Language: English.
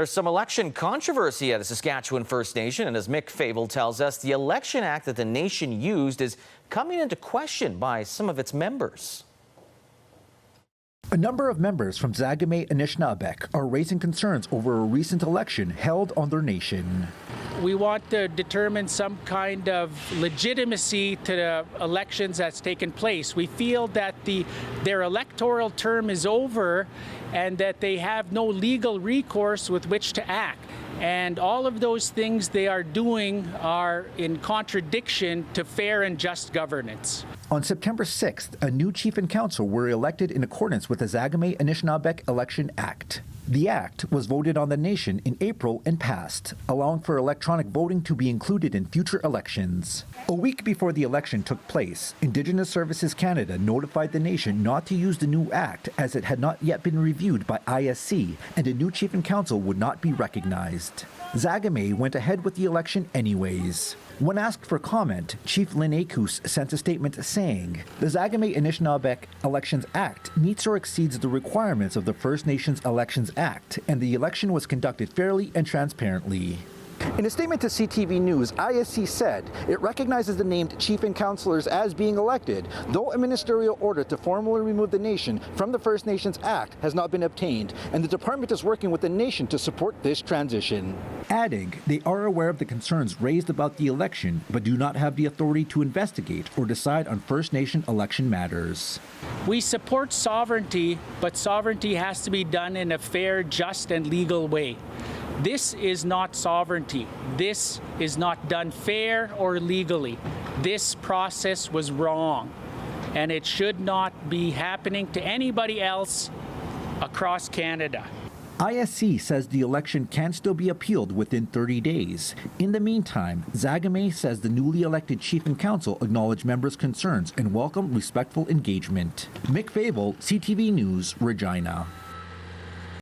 There's some election controversy at the Saskatchewan First Nation, and as Mick Favel tells us, the Election Act that the nation used is coming into question by some of its members. A number of members from Zagime Anishinbek are raising concerns over a recent election held on their nation. We want to determine some kind of legitimacy to the elections that's taken place. We feel that their electoral term is over and that they have no legal recourse with which to act. And all of those things they are doing are in contradiction to fair and just governance. On September 6th, a new chief and council were elected in accordance with the Zagime Anishinbek Election Act. The act was voted on the nation in April and passed, allowing for electronic voting to be included in future elections. A week before the election took place, Indigenous Services Canada notified the nation not to use the new act as it had not yet been reviewed by ISC and a new chief and council would not be recognized. Zagime went ahead with the election anyways. When asked for comment, Chief Lynn Acus sent a statement saying, "The Zagime Anishinbek Elections Act meets or exceeds the requirements of the First Nations Elections Act, and the election was conducted fairly and transparently." In a statement to CTV News, ISC said it recognizes the named chief and councillors as being elected, though a ministerial order to formally remove the nation from the First Nations Act has not been obtained, and the department is working with the nation to support this transition. Adding, they are aware of the concerns raised about the election, but do not have the authority to investigate or decide on First Nation election matters. We support sovereignty, but sovereignty has to be done in a fair, just, and legal way. This is not sovereignty. This is not done fair or legally. This process was wrong, and it should not be happening to anybody else across Canada. ISC says the election can still be appealed within 30 days. In the meantime, Zagime says the newly elected chief and council acknowledge members' concerns and welcome respectful engagement. Mick Favel, CTV News, Regina.